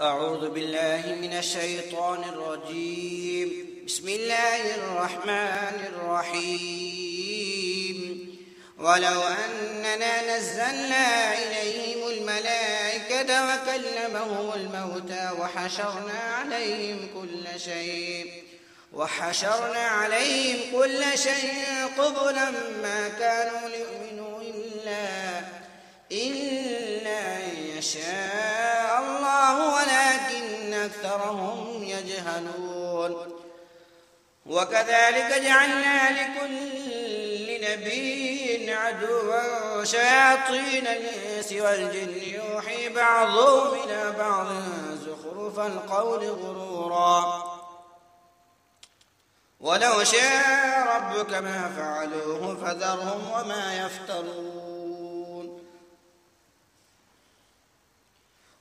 أعوذ بالله من الشيطان الرجيم. بسم الله الرحمن الرحيم. ولو أننا نزلنا إليهم الملائكة وكلمهم الموتى وحشرنا عليهم كل شيء قبلا ما كانوا ليؤمنوا إلا أن يشاء الله ولكن أكثرهم يجهلون. وكذلك جعلنا لكل نبي عدوا شياطين الإنس والجن يوحي بعضهم إلى بعض زخرف القول غرورا ولو شاء ربك ما فعلوه فذرهم وما يفترون.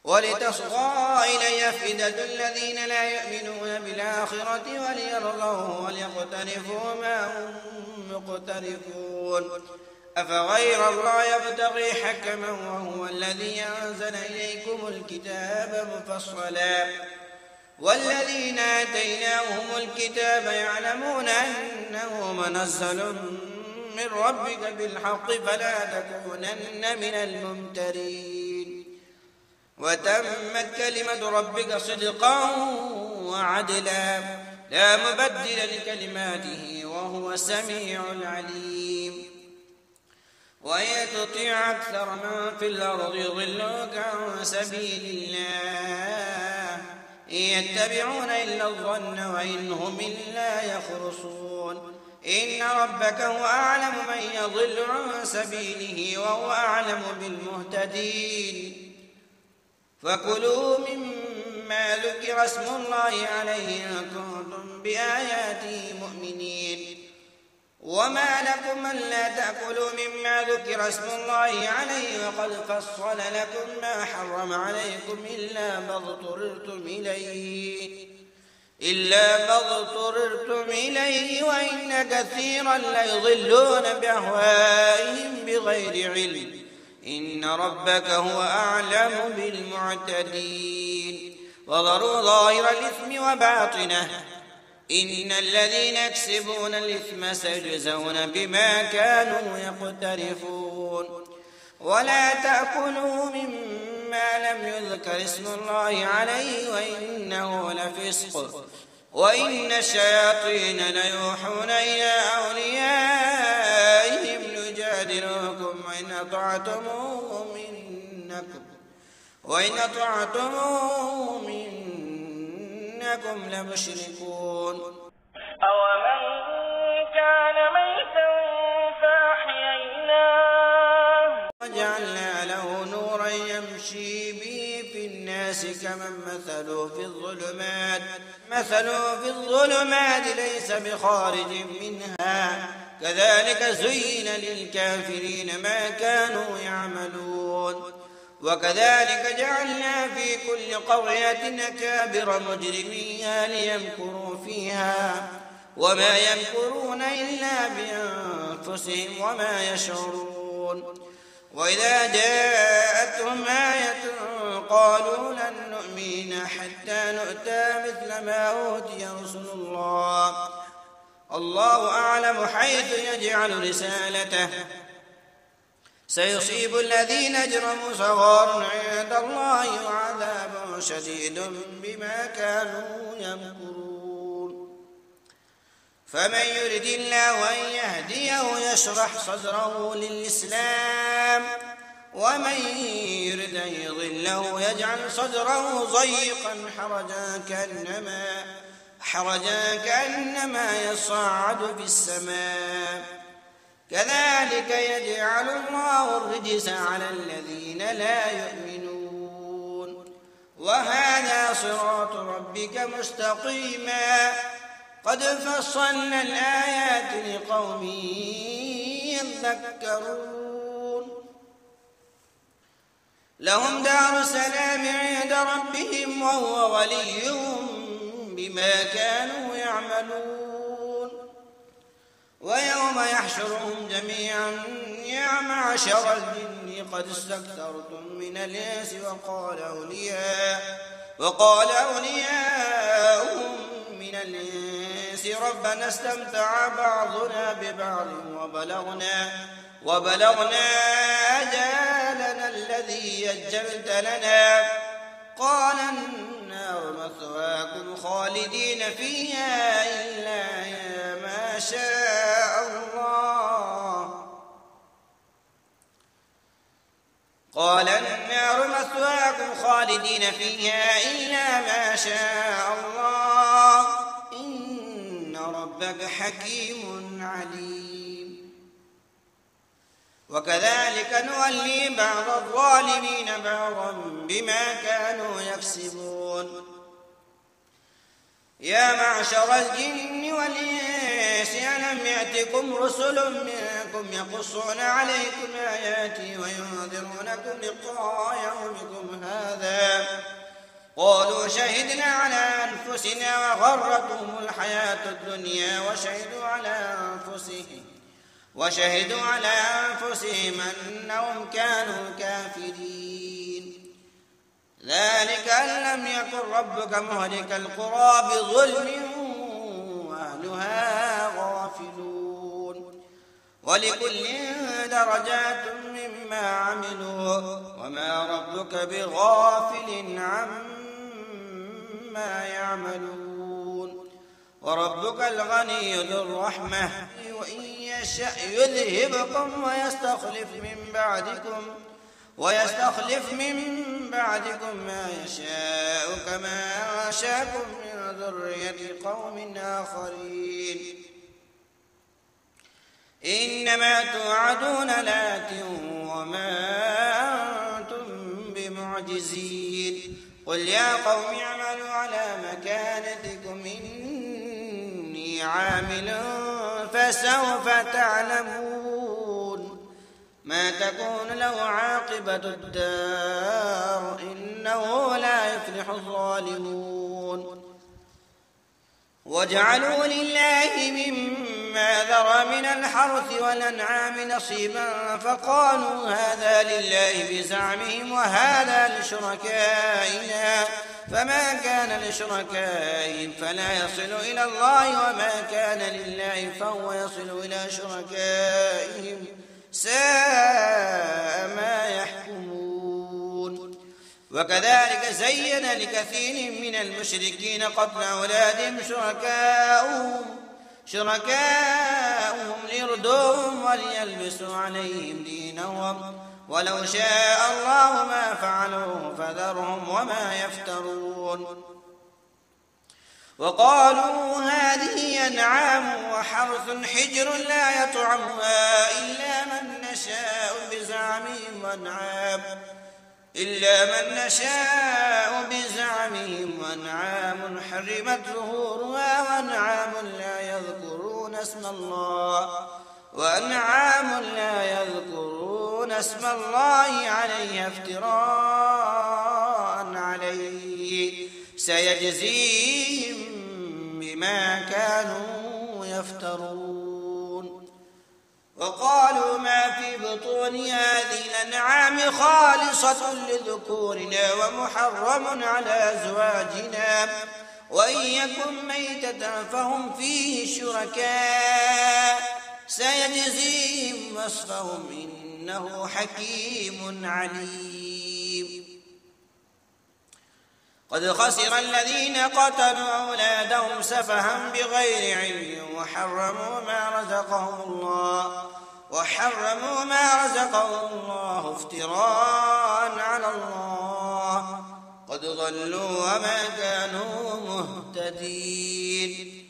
ولتصغى إلي أفئدة الذين لا يؤمنون بالآخرة وليرضوه وليقترفوا ما هم مقترفون. أفغير الله يبتغي حكما وهو الذي أنزل إليكم الكتاب مفصلا والذين آتيناهم الكتاب يعلمون أنه منزل من ربك بالحق فلا تكونن من الممترين. وتمت كلمة ربك صدقا وعدلا لا مبدل لكلماته وهو السميع العليم. وإن تطيع أكثر من في الأرض يضلوك عن سبيل الله إن يتبعون إلا الظن وإن هم إلا يخرصون. إن ربك هو أعلم من يضل عن سبيله وهو أعلم بالمهتدين. فكلوا مما ذكر اسم الله عليه إن كنتم بآياته مؤمنين. وما لكم ألا تأكلوا مما ذكر اسم الله عليه وقد فصل لكم ما حرم عليكم إلا ما اضطررتم إليه وإن كثيرا ليضلون بأهوائهم بغير علم. إن ربك هو أعلم بالمعتدين. وذروا ظاهر الإثم وباطنه إن الذين يكسبون الإثم سيجزون بما كانوا يقترفون. ولا تأكلوا مما لم يذكر اسم الله عليه وإنه لفسق وإن الشياطين ليوحون إلى أوليائهم ليجادلوكم وإن أطعتموهم إنكم لمشركون. أومن كان ميتا فأحييناه وجعلنا له نورا يمشي به في الناس كمن مثله في الظلمات ليس بخارج منها كذلك زين للكافرين ما كانوا يعملون. وكذلك جعلنا في كل قرية أكابر مجرميها ليمكروا فيها وما يمكرون إلا بأنفسهم وما يشعرون. وإذا جاءتهم آية قالوا لن نؤمن حتى نؤتى مثل ما أوتي رسل الله الله أعلم حيث يجعل رسالته سيصيب الذين أجرموا صغار عند الله وعذاب شديد بما كانوا يمكرون. فمن يرد الله أن يهديه يشرح صدره للإسلام ومن يرد أن يضله يجعل صدره ضيقا حرجا كأنما يصعد في السماء كذلك يجعل الله الرجس على الذين لا يؤمنون. وهذا صراط ربك مستقيما قد فصلنا الآيات لقوم يذكرون. لهم دار السلام عند ربهم وهو وليهم بما كانوا يعملون. ويوم يحشرهم جميعا يا معشر الجن قد استكثرتم من الإنس وقال أولياؤهم من الإنس ربنا استمتع بعضنا ببعض وبلغنا أجالنا الذي أجلت لنا قال النار مثواكم خالدين فيها إلا ما شاء الله قال النار مثواكم خالدين فيها إلا ما شاء الله إن ربك حكيم عليم وكذلك نولي بعض الظالمين بعضا بما كانوا يكسبون يا معشر الجن والإنس ألم يأتكم رسل منكم يقصون عليكم آياتي وينذرونكم لقاء يومكم هذا قالوا شهدنا على أنفسنا وغرتهم الحياة الدنيا وشهدوا على أنفسهم أنهم كانوا كافرين ذلك أن لم يكن ربك مهلك القرى بظلم وأهلها غافلون ولكل درجات مما عملوا وما ربك بغافل عما يعملون وربك الغني ذو الرحمة وإن يشأ يذهبكم ويستخلف من بعدكم ما يشاء كما أنشأكم من ذرية قوم آخرين إنما توعدون لآت وما أنتم بمعجزين قل يا قوم اعملوا على مكانتكم إني عامل فسوف تعلمون ما تكون له عاقبة الدار إنه لا يفلح الظالمون وجعلوا لله مما ذرى من الحرث والأنعام نصيبا فقالوا هذا لله بزعمهم وهذا لشركائنا فما كان لشركائهم فلا يصل إلى الله وما كان لله فهو يصل إلى شركائهم ساء ما يحكمون وكذلك زين لكثير من المشركين قتل أولادهم شركاؤهم ليردوهم وليلبسوا عليهم دينهم ولو شاء الله ما فعلوه فذرهم وما يفترون وقالوا هذه أنعام وحرث حجر لا يطعمها إلا من نشاء بزعمهم وأنعام حرمت ظهورها وأنعام لا يذكرون اسم الله عليها افتراء عليه سيجزيهم بما كانوا يفترون وقالوا ما في بطون هذه الأنعام خالصة لذكورنا ومحرم على أزواجنا وإن يكن ميتة فهم فيه شركاء سيجزيهم وصفهم إنه حكيم عليم قد خسر الذين قتلوا أولادهم سفها بغير علم وحرموا ما رزقهم الله افتراء على الله قد ضلوا وما كانوا مهتدين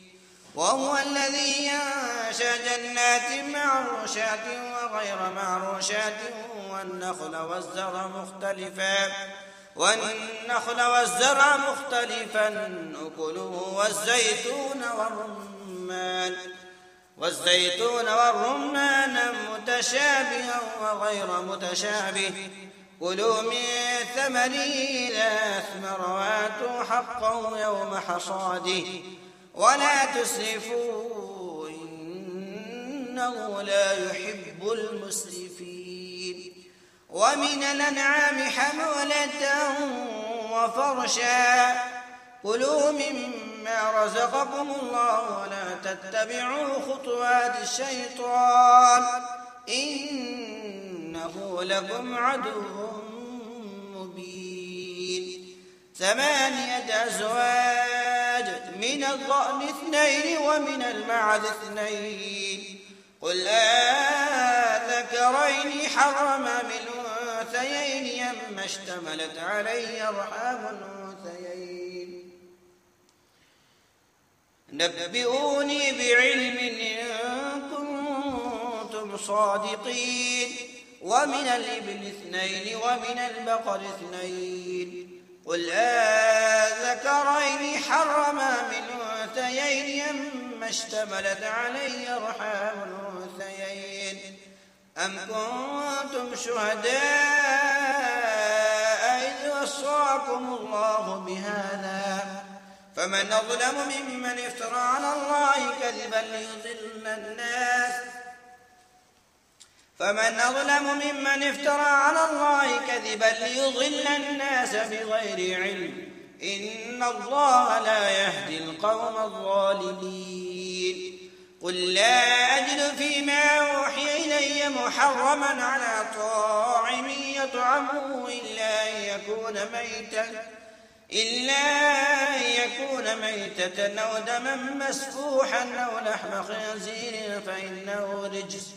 وهو الذي ينشأ جنات معروشات وغير معروشات والنخل والزرع مختلفا أكله والزيتون والرمان متشابها وغير متشابه كلوا من ثمره إذا أثمر وآتوا حقه يوم حصاده ولا تسرفوا إنه لا يحب المسرفين ومن الأنعام حمولة وفرشا كلوا مما رزقكم الله ولا تتبعوا خطوات الشيطان إنه لكم عدو مبين 8 أزواج من الضأن 2 ومن المعز 2 قل أذكرين حرم بالأنثيين أما اشتملت عليه أرحام الأنثيين نبئوني بعلم إن كنتم صادقين ومن الإبل 2 ومن البقر 2 قل أذكرين حرم بالأنثيين أما اشتملت عليه أرحام الأنثيين أم كنتم شهداء إذ وصاكم الله بهذا فمن أظلم ممن افترى على الله كذبا ليضل الناس بغير علم إن الله لا يهدي القوم الظالمين قل لا أجد فيما أوحي إلي محرما على طاعم يطعمه إلا أن يكون ميتة أو دما مسفوحا أو لحم خنزير فإنه رجس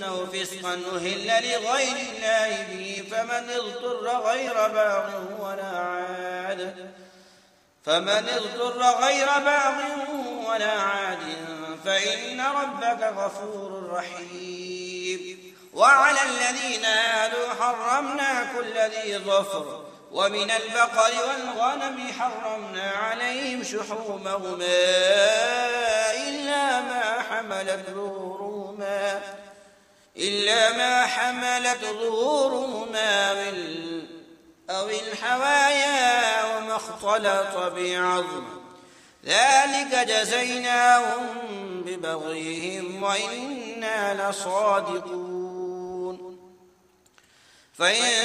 أو فسقا أهل لغير الله به فمن اضطر غير باغ ولا عاد فإن ربك غفور رحيم وعلى الذين هادوا حرمنا كل ذي ظفر ومن البقر والغنم حرمنا عليهم شحومهما إلا ما حملت ظهورهما أو الحوايا وما اختلط بعظم ذلك جزيناهم ببغيهم وإنا لصادقون فإن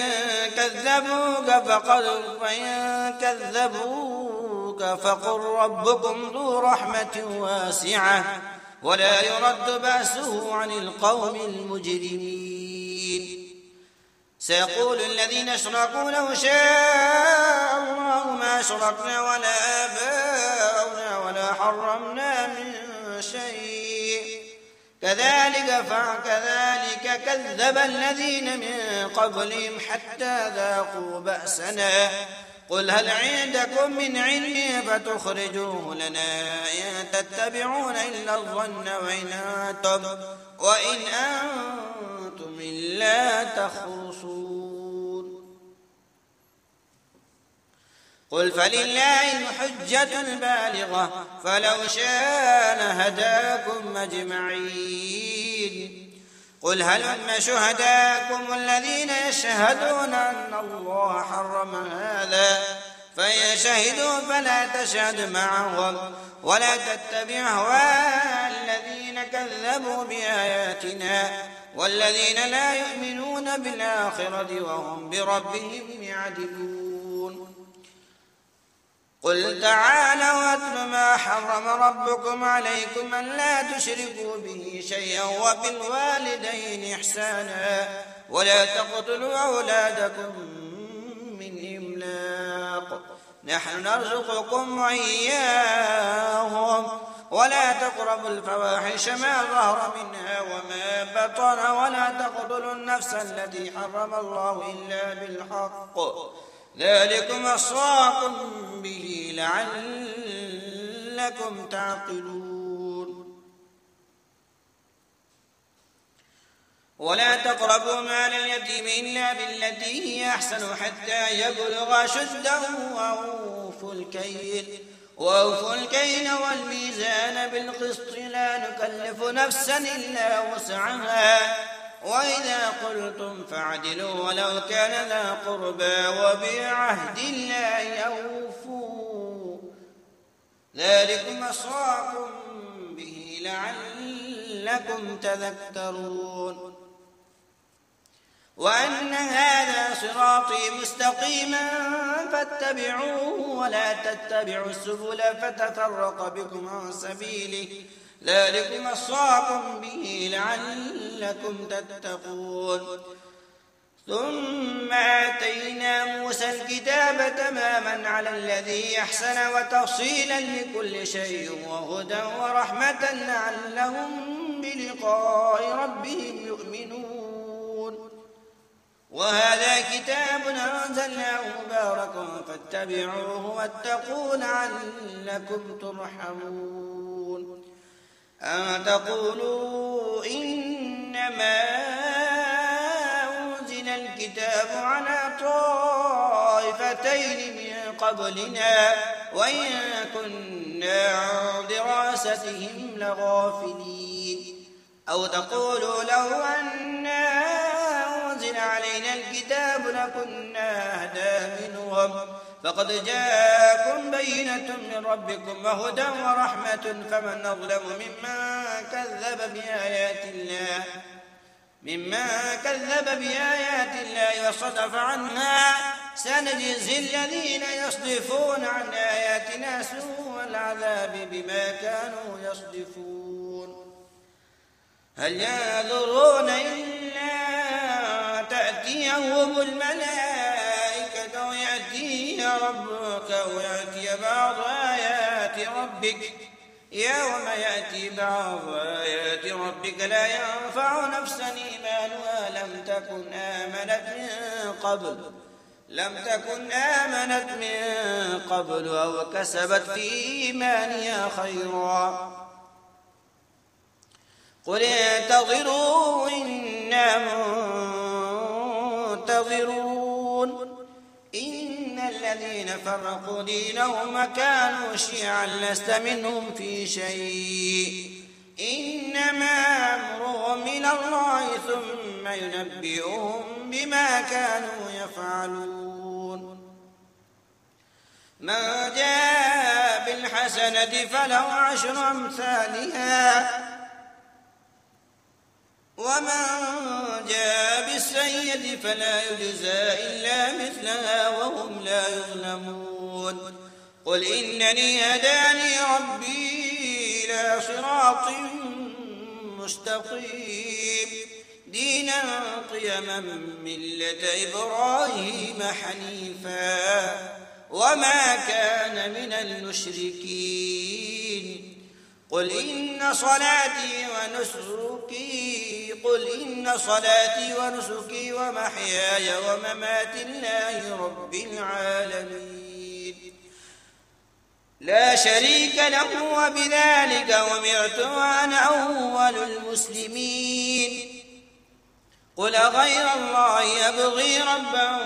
كذبوك فقل ربكم ذو رحمة واسعة ولا يرد بأسه عن القوم المجرمين سيقول الذين أشركوا لو شاء الله ما أشركنا ولا آباؤنا ولا حرمنا من شيء كذلك كذب الذين من قبلهم حتى ذاقوا بأسنا قل هل عندكم من علم فتخرجوه لنا إن تتبعون إلا الظن وإن أنتم إلا تخرصون قل فلله الحجة البالغة فلو شاء لهداكم أجمعين قل هلم شهداكم الذين يشهدون أن الله حرم هذا فإن شهدوا فلا تشهد معهم ولا تتبع أهواء الذين كذبوا بآياتنا والذين لا يؤمنون بالآخرة وهم بربهم يعدلون قل تعالوا أتل ما حرم ربكم عليكم أن لا تشركوا به شيئا وبالوالدين إحسانا ولا تقتلوا أولادكم من إملاق نحن نرزقكم وإياهم ولا تقربوا الفواحش ما ظهر منها وما بطن ولا تقتلوا النفس التي حرم الله إلا بالحق ذلكم وصاكم به لعلكم تعقلون ولا تقربوا مال اليتيم إلا بالتي هي أحسن حتى يبلغ أشده وأوفوا الكيل والميزان بالقسط لا نكلف نفسا إلا وسعها وإذا قلتم فاعدلوا ولو كان ذا قربى وبعهد الله أوفوا ذلكم وصاكم به لعلكم تذكرون وأن هذا صراطي مستقيما فاتبعوه ولا تتبعوا السبل فتفرق بكم عن سبيله ذلكم وصاكم به لعلكم تتقون ثم آتينا موسى الكتاب تماما على الذي أحسن وتفصيلا لكل شيء وهدى ورحمة لعلهم بلقاء ربهم يؤمنون وهذا كتاب أنزلناه مبارك فاتبعوه واتقوا لعلكم ترحمون أن تقولوا إنما أنزل الكتاب على طائفتين من قبلنا وإن كنا عن دراستهم لغافلين أو تقولوا لو أنا أنزل علينا الكتاب لكنا أهدى منهم فقد جاءكم بينة من ربكم وهدى ورحمة فمن أظلم ممن كذب بآيات الله وصدف عنها سنجزي الذين يصدفون عن آياتنا سوء العذاب بما كانوا يصدفون هل ينظرون إلا تأتيهم الملائكة ويأتي ربك ويأتي بعض آيات ربك يوم يأتي بعض آيات ربك لا ينفع نفسا إيمانها لم تكن آمنت من قبل أو كسبت في إيمانها خيرا قل انتظروا إنا منتظرون إن الذين فرقوا دينهم كانوا شيعا لست منهم في شيء إنما أمرهم إلى الله ثم ينبئهم بما كانوا يفعلون من جاء بالحسنة فله 10 أمثالها ومن جاء بالسيئة فلا يجزى إلا مثلها وهم لا يظلمون قل إنني هداني ربي إلى صراط مستقيم دينا قيما ملة إبراهيم حنيفا وما كان من المشركين قل إن صلاتي ونسكي ومحياي ومماتي الله رب العالمين لا شريك له وبذلك أمرت وأنا أول المسلمين قل غير الله أبغي ربا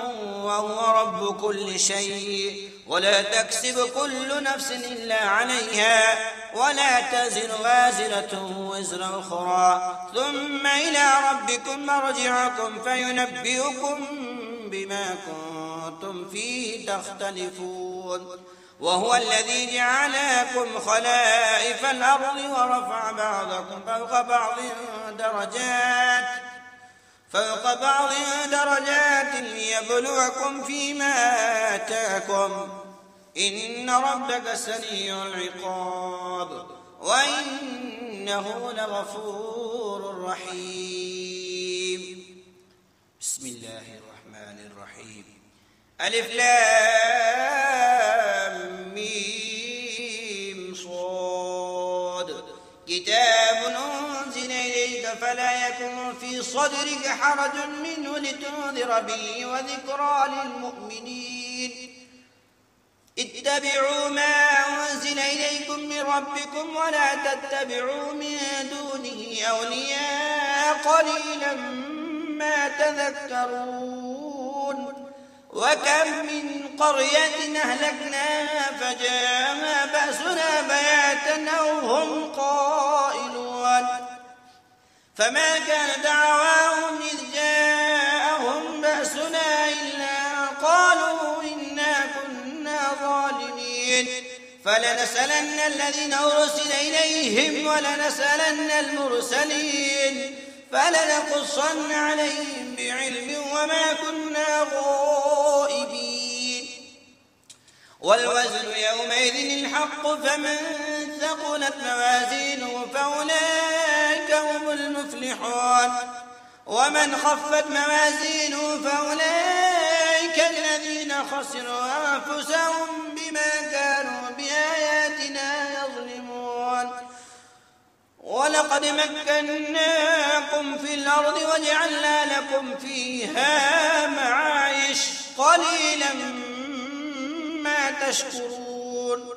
وهو رب كل شيء ولا تكسب كل نفس إلا عليها ولا تزر وازرة وزر أخرى ثم إلى ربكم مرجعكم فينبئكم بما كنتم فيه تختلفون وهو الذي جعلكم خلائف الأرض ورفع بعضكم فوق بعض درجات ليبلوكم فيما آتاكم إن ربك سريع العقاب وإنه لغفور رحيم بسم الله الرحمن الرحيم ألف لام ميم صاد كتاب أنزل إليك فلا يكن في صدرك حرج منه لتنذر به وذكرى للمؤمنين اتبعوا ما أنزل إليكم من ربكم ولا تتبعوا من دونه أولياء قليلا ما تذكرون وكم من قرية أهلكناها فجاءها بأسنا بياتا أو هم قائلون فما كان دعواهم إذ جاءهم بأسنا إلا قالوا إنا كنا ظالمين فلنسألن الذين أرسل إليهم ولنسألن المرسلين فلنقصن عليهم بعلم وما كنا غائبين والوزن يومئذ الحق فمن ثقلت موازينه فأولئك هم المفلحون ومن خفت موازينه فأولئك الذين خسروا أنفسهم بما كانوا بآياتنا يظلمون ولقد مكناكم في الأرض وجعلنا لكم فيها معايش قليلا ما تشكرون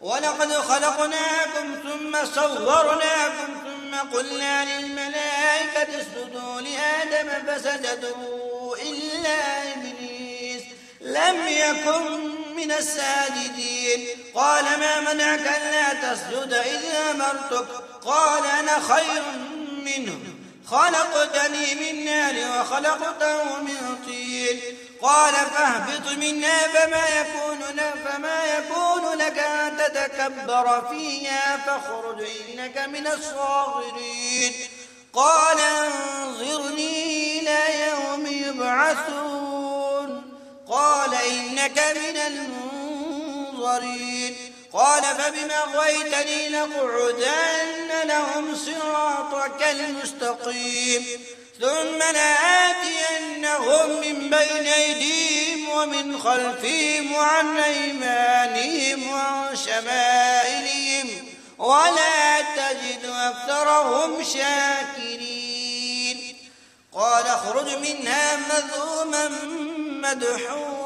ولقد خلقناكم ثم صورناكم ثم قلنا للملائكة اسجدوا لآدم فسجدوا إلا إبليس لم يكن من الساجدين قال ما منعك ألا تسجد إذ أمرتك قال أنا خير منه خلقتني من نار وخلقته من طين قال فاهبط منا فما يكون لك أن تتكبر فيها فاخرج إنك من الصاغرين قال انظرني إلى يوم يبعثون قال إنك من المنظرين قال فبما أغويتني لأقعدن لهم صراطك المستقيم ثم لآتينهم من بين أيديهم ومن خلفهم وعن أيمانهم وعن شمائلهم ولا تجد أكثرهم شاكرين قال اخرج منها مذءوما مدحورا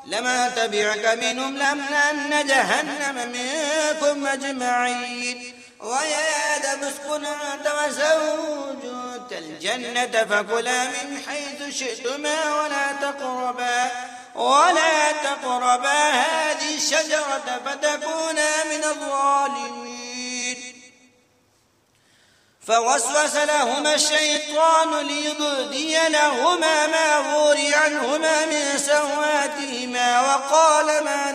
لما تبعك منهم لأملأن جهنم منكم أجمعين ويا آدم اسكن أنت وزوجك الجنة فكلا من حيث شئتما ولا تقربا هذه الشجرة فتكونا من الظالمين فوسوس لهما الشيطان ليبدي لهما ما وري عنهما من سواتهما وقال ما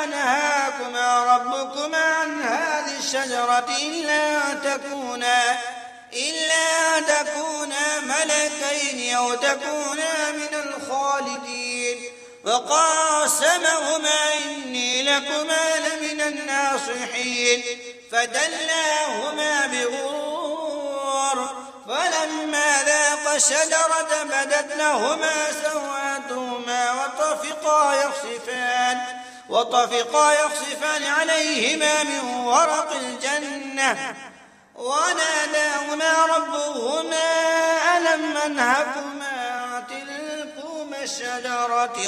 نهاكما ربكما عن هذه الشجرة إلا أن تكونا ملكين أو تكونا من الخالدين وقاسمهما إني لكما لمن الناصحين فدلاهما بغرور فلما ذاقا الشجرة بدت لهما سواتهما وطفقا يخصفان عليهما من ورق الجنة وناداهما ربهما ألم أنهكما عن تلكما الشجرة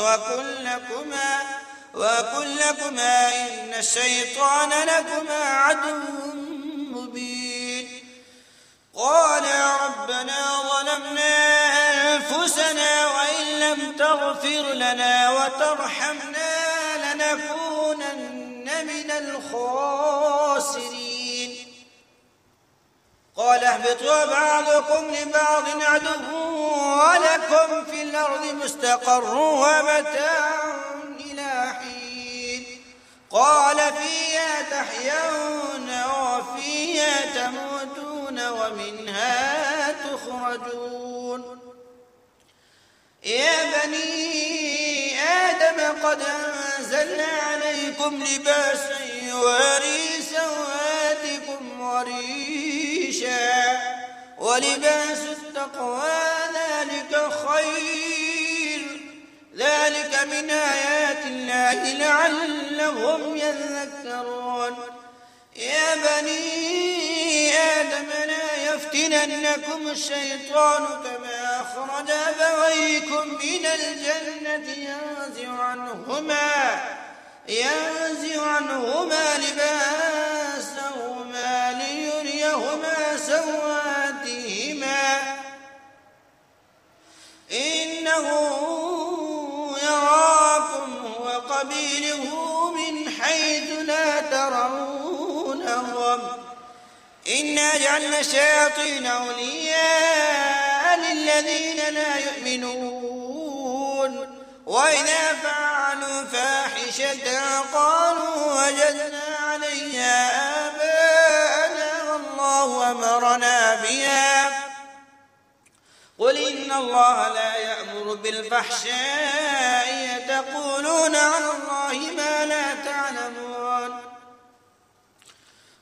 وقل لكما إن الشيطان لكما عدو مبين قال ربنا ظلمنا أنفسنا وإن لم تغفر لنا وترحمنا لنكونن من الخاسرين قال اهبطوا بعضكم لبعض عدو ولكم في الأرض مستقر ومتاع إلى حين قال فيها تحيون وفيها تموتون ومنها تخرجون يا بني آدم قد أنزلنا عليكم لباسا يواري سواتكم وريشا ولباس التقوى ذلك خير ذلك من آيات الله لعلهم يذكرون يا بني آدم لا يفتننكم الشيطان كما أخرج أبويكم من الجنة ينزع عنهما لباسهما ليريهما سواتهما إنه يراكم وقبيله من حيث لا ترونهم إنا جعلنا الشياطين أولياء للذين لا يؤمنون وإذا فعلوا فاحشة قالوا وجدنا عليها آباءنا والله أمرنا بها. قل إن الله لا يأمر بالفحشاء تقولون على الله ما لا تعلمون.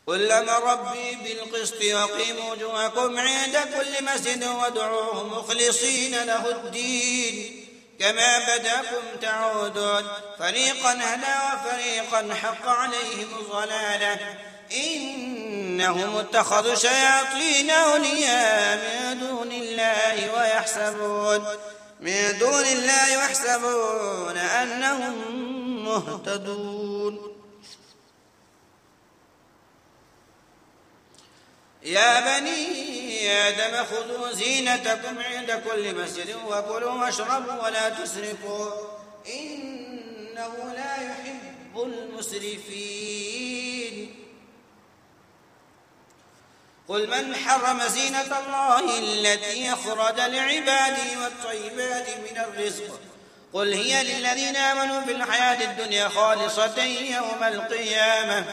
قل أمر ربي بالقسط وأقيموا وجوهكم عند كل مسجد وادعوه مخلصين له الدين كما بدأكم تعودون. فريقا هدى وفريقا حق عليهم الضلالة إنهم اتخذوا شياطين أولياء من دون الله ويحسبون أنهم مهتدون. يا بني آدم خذوا زينتكم عند كل مسجد وكلوا واشربوا ولا تسرفوا إنه لا يحب المسرفين. قل من حرم زينة الله التي أخرج لعباده والطيبات من الرزق قل هي للذين آمنوا في الحياة الدنيا خالصة يوم القيامة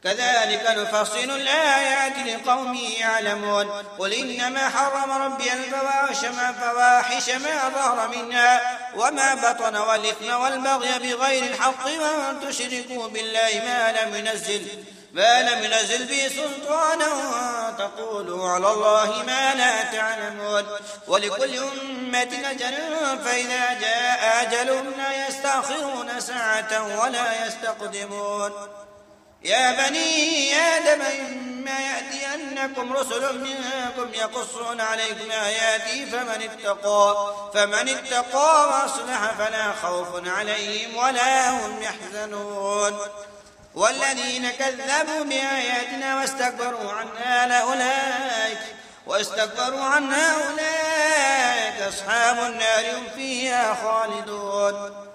كذلك نفصل الآيات لقوم يعلمون. قل إنما حرم ربي الفواحش ما ظهر منها وما بطن والإثم والبغي بغير الحق وأن تشركوا بالله ما لم ينزل به سلطانا تقولوا على الله ما لا تعلمون. ولكل أمة أجل فإذا جاء أجلهم لا يستأخرون ساعة ولا يستقدمون. يا بني آدم إما يأتينكم رسل منكم يقصون عليكم آياتي فمن اتقى وأصلح فلا خوف عليهم ولا هم يحزنون. والذين كذبوا بآياتنا واستكبروا عنها أولئك أصحاب النار هم فيها خالدون.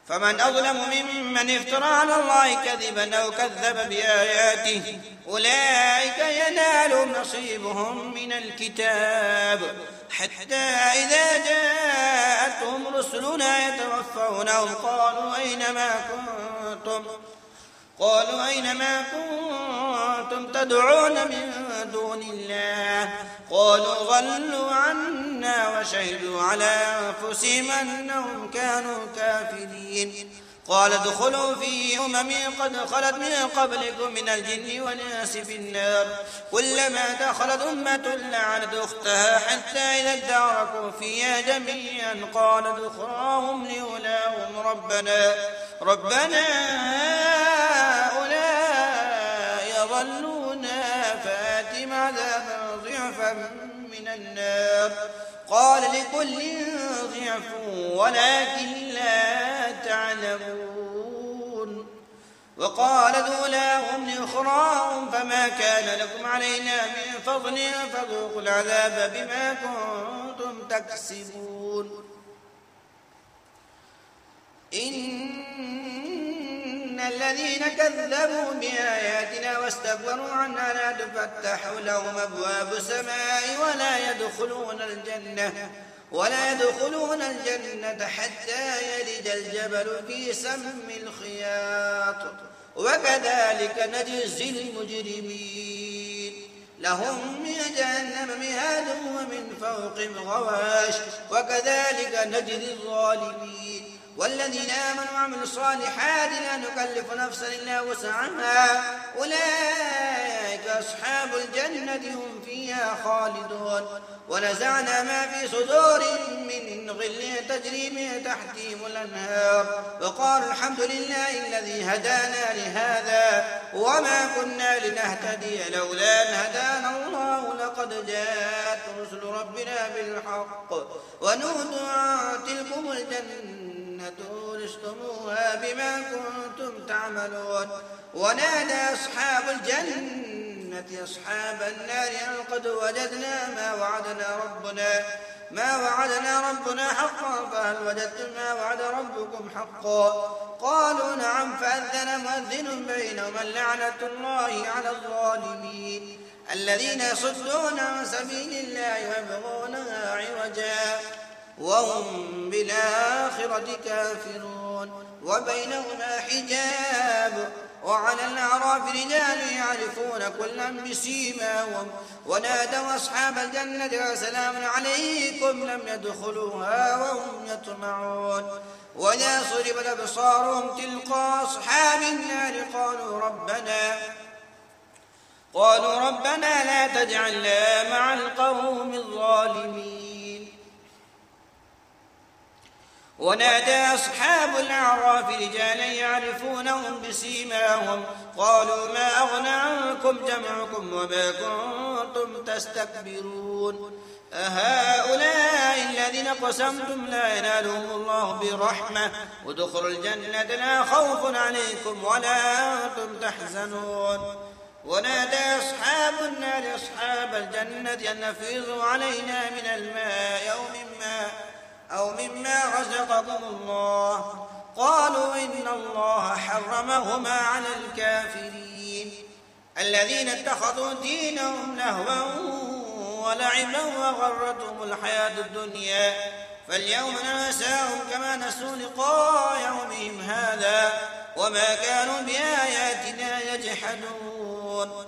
فمن أظلم ممن افترى على الله كذبا أو كذب بآياته أولئك ينالهم نصيبهم من الكتاب حتى إذا جاءتهم رسلنا يتوفونهم قالوا أين ما كنتم تدعون من دون الله قالوا ضلوا عنا وشهدوا على أنفسهم أنهم كانوا كافرين. قال ادخلوا في قد خلت من قبلكم من الجن والإنس في النار كلما دخلت أمة لعنت أختها حتى إذا اداركوا فيها جميعا قالت أخراهم لأولاهم ربنا هؤلاء يضلونا فآتهم عذابا ضعفا من النار قال لكل ضعف ولكن لا تعلمون. وقالت أولاهم لأخراهم فما كان لكم علينا من فضل فذوقوا العذاب بما كنتم تكسبون. إن الذين كذبوا بآياتنا واستكبروا عنها لا تفتح لهم أبواب السماء ولا يدخلون الجنة حتى يلج الجبل في سم الخياط وكذلك نجزي المجرمين. لهم من جهنم مهاد ومن فوقهم غواش وكذلك نجزي الظالمين. والذين آمنوا وعملوا الصالحات لا نكلف نفسا إلا وسعها أولئك أصحاب الجنة هم فيها خالدون. ونزعنا ما في صدورهم من غل تجري من تحتهم الأنهار وقالوا الحمد لله الذي هدانا لهذا وما كنا لنهتدي لولا أن هدانا الله لقد جاءت رسل ربنا بالحق ونودوا تلكم الجنة أورثتموها بما كنتم تعملون. ونادى أصحاب الجنة أصحاب النار أن قد وجدنا ما وعدنا ربنا حقا فهل وجدتم ما وعد ربكم حقا قالوا نعم فأذن مؤذن بينهم اللعنة الله على الظالمين الذين يصدون عن سبيل الله ويبغونها عوجا وهم بالآخرة كافرون وبينهما حجاب وعلى الأعراف رجال يعرفون كلا بسيماهم ونادوا أصحاب الجنة سلام عليكم لم يدخلوها وهم يطمعون وإذا صرفت أبصارهم تلقى أصحاب النار قالوا ربنا لا تجعلنا مع القوم الظالمين. ونادى أصحاب الأعراف رجالا يعرفونهم بسيماهم قالوا ما أغنى عنكم جمعكم وما كنتم تستكبرون أهؤلاء الذين قسمتم لا ينالهم الله برحمة ادخلوا الجنة لا خوف عليكم ولا أنتم تحزنون. ونادى أصحاب النار أصحاب الجنة أن أفيضوا علينا من الماء أو مما رزقكم الله قالوا إن الله حرمهما على الكافرين الذين اتخذوا دينهم لهوا ولعبا وغرتهم الحياة الدنيا فاليوم ننساهم كما نسوا لقاء يومهم هذا وما كانوا بآياتنا يجحدون.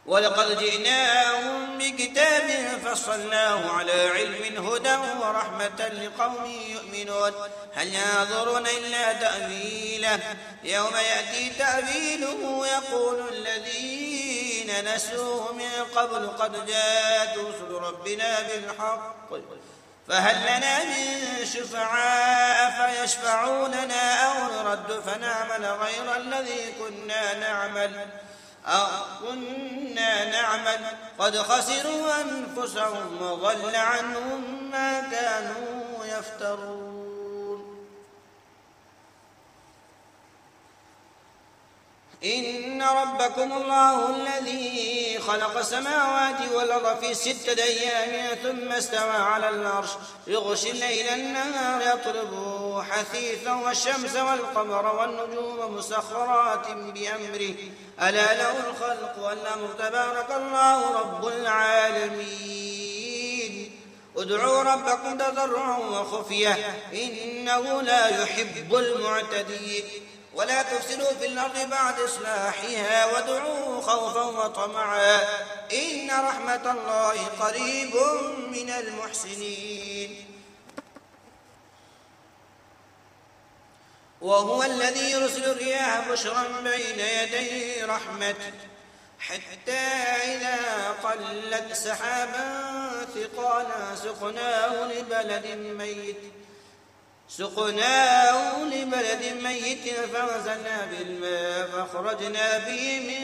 ولقد جئناهم بكتاب فصلناه على علم هدى ورحمة لقوم يؤمنون هل ينظرون إلا تأويله يوم يأتي تأويله يقول الذين نسوه من قبل قد جاءت رسل ربنا بالحق فهل لنا من شفعاء فيشفعوا لنا أو نرد فنعمل غير الذي كنا نعمل قد خسروا أنفسهم وضل عنهم ما كانوا يفترون. إن ربكم الله الذي خلق السماوات والأرض في 6 أيام ثم استوى على العرش يغشي الليل النهار يطلبه حثيثا والشمس والقمر والنجوم مسخرات بأمره ألا له الخلق والأمر تبارك الله رب العالمين. ادعوا ربكم تضرعا وخفية إنه لا يحب المعتدين ولا تفسدوا في الأرض بعد إصلاحها وادعوه خوفا وطمعا إن رحمة الله قريب من المحسنين. وهو الذي يرسل الرياح بشرا بين يدي رحمته حتى إذا قلت سحابا ثقالا سقناه لبلد ميت فغسلنا بالماء فأخرجنا به من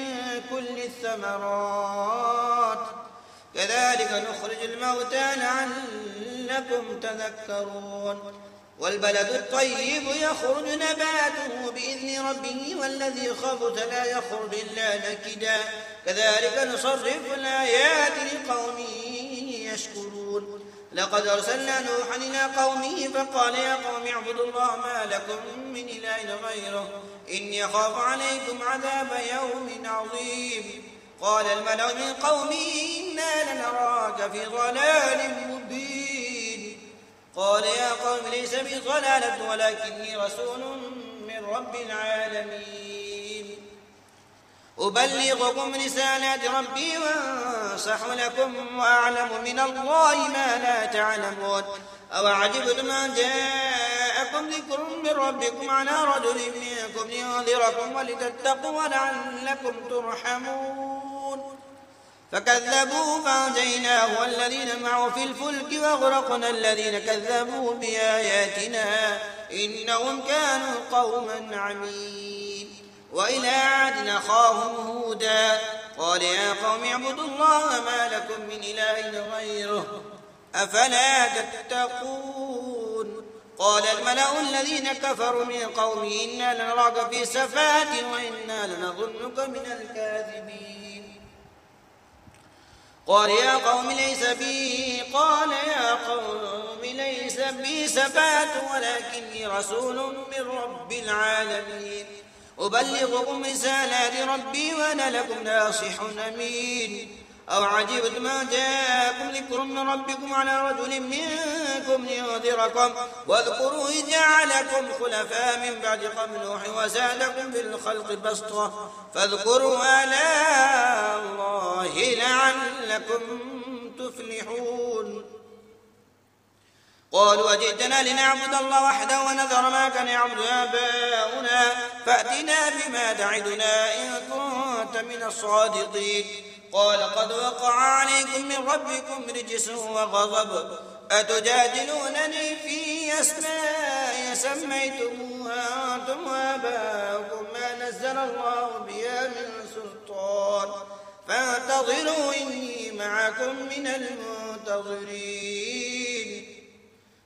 كل الثمرات كذلك نخرج الموتى لعلكم تذكرون. والبلد الطيب يخرج نباته بإذن ربه والذي خبث لا يخرج إلا نكدا كذلك نصرف الآيات لقوم يشكرون. لقد أرسلنا نوحا إلى قومه فقال يا قوم اعبدوا الله ما لكم من إله غيره إني أخاف عليكم عذاب يوم عظيم. قال الملأ من قومه إنا لنراك في ضلال مبين. قال يا قوم ليس بي ضلالة ولكني رسول من رب العالمين أبلغكم رسالات ربي وأنصح لكم وأعلم من الله ما لا تعلمون. أوعجبتم أن جاءكم ذكر من ربكم على رجل منكم لينذركم ولتتقوا ولعلكم ترحمون. فكذبوا فأنجيناه والذين معه في الفلك وأغرقنا الذين كذبوا بآياتنا إنهم كانوا قوما عمين. وإلى عاد أخاهم هودا قال يا قوم اعبدوا الله ما لكم من إله غيره أفلا تتقون. قال الملأ الذين كفروا من قومه إنا لنراك في سفاهة وإنا لنظنك من الكاذبين. قال يا قوم ليس بي سفاهة ولكني رسول من رب العالمين أبلغكم رسالات ربي وأنا لكم ناصح أمين. أو عجبتم ما جاءكم ذكر من ربكم على رجل منكم لينذركم واذكروا إذ جعلكم خلفاء من بعد قوم نوح وزادكم في الخلق بسطة فاذكروا آلاء الله لعلكم تفلحون. قالوا أجئتنا لنعبد الله وحده ونذر ما كان يعبد آباؤنا فأتنا بما تعدنا إن كنت من الصادقين. قال قد وقع عليكم من ربكم رجس وغضب أتجادلونني في أسماء سميتموها أنتم وآباؤكم ما نزل الله بها من سلطان فانتظروا إني معكم من المنتظرين.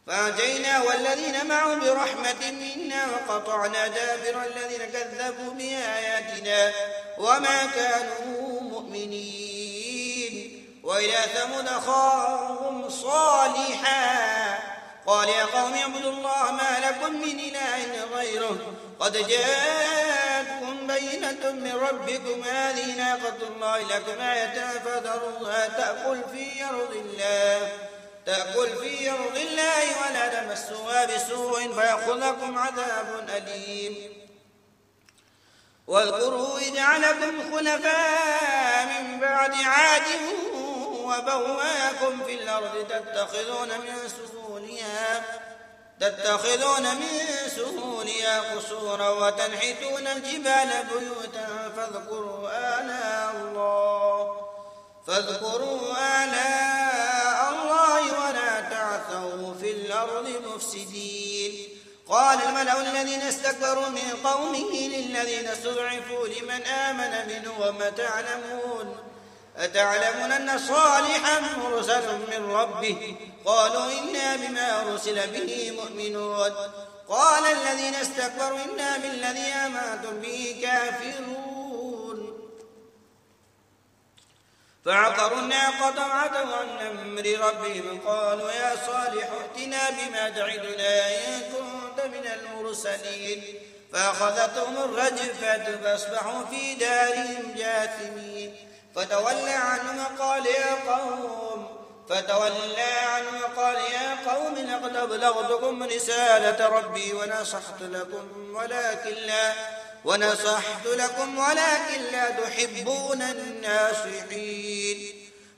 فأنجيناه والذين معه برحمة منا وقطعنا دابر الذين كذبوا بآياتنا وما كانوا مؤمنين. وإلى ثمود أخاهم صالحا قال يا قوم اعبدوا الله ما لكم من إله غيره قد جاءتكم بينة من ربكم هذه ناقة الله لكم آية فذروها تأكل في أرض الله ولا تمسوها بسوء فيأخذكم عذاب أليم. واذكروا إذ جعلكم خلفاء من بعد عاد وبوأكم في الأرض تتخذون من سهولها قصورا وتنحتون الجبال بيوتا فاذكروا آلاء الله ولا تعثوا في الأرض مفسدين. قال الملأ الذين استكبروا من قومه للذين استضعفوا لمن آمن منه وما أتعلمون أن صالحا مرسل من ربه قالوا إنا بما أرسل به مؤمنون. قال الذين استكبروا إنا بالذي آمنتم به كافرون. فعقروا الناقة وعتوا عن أمر ربهم قالوا يا صالح ائتنا بما تعدنا إن كنت من المرسلين. فأخذتهم الرجفة فأصبحوا في دارهم جاثمين. فتولى عنهم وقال يا قوم لقد أبلغتكم رسالة ربي ونصحت لكم ولكن لا تحبون الناصحين.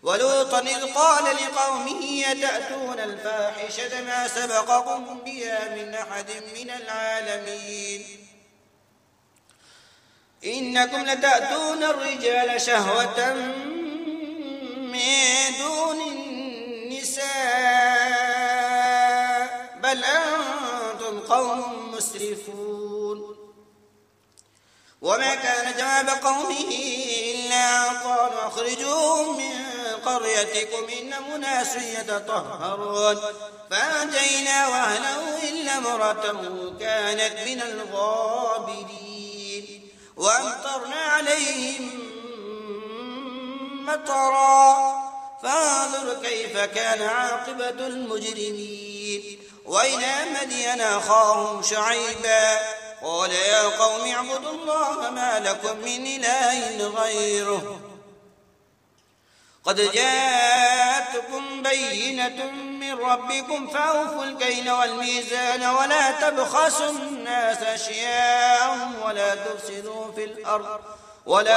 ولوطا إذ قال لقومه أتأتون الفاحشة ما سبقكم بها من أحد من العالمين إنكم لتأتون الرجال شهوة من دون النساء بل أنتم قوم مسرفون. وما كان جواب قومه إلا أن قالوا أخرجوهم من قريتكم إنهم أناس يتطهرون. فأنجينا وأهله إلا امرأته كانت من الغابرين. وأمطرنا عليهم مطرا فانظر كيف كان عاقبة المجرمين. وإلى مدين أخاهم شعيبا قال يا قوم اعبدوا الله ما لكم من إله غيره قد جاءتكم بينة من ربكم فأوفوا الكيل والميزان ولا تبخسوا الناس أشياءهم ولا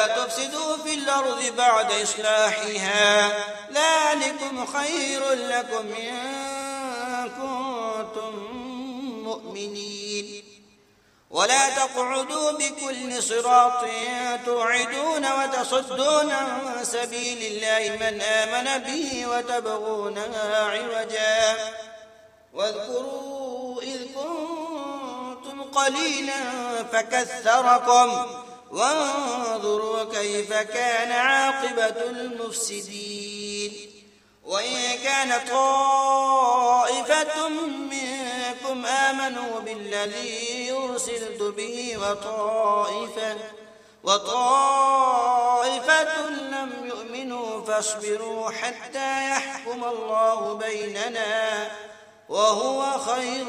تفسدوا في الأرض بعد إصلاحها ذلكم خير لكم إن كنتم مؤمنين. ولا تقعدوا بكل صراط توعدون وتصدون عن سبيل الله من آمن به وتبغونها عوجا واذكروا إذ كنتم قليلا فكثركم وانظروا كيف كان عاقبة المفسدين. وإن كان طائفة منكم آمنوا بالذي أرسلت به وطائفة لم يؤمنوا فاصبروا حتى يحكم الله بيننا وهو خير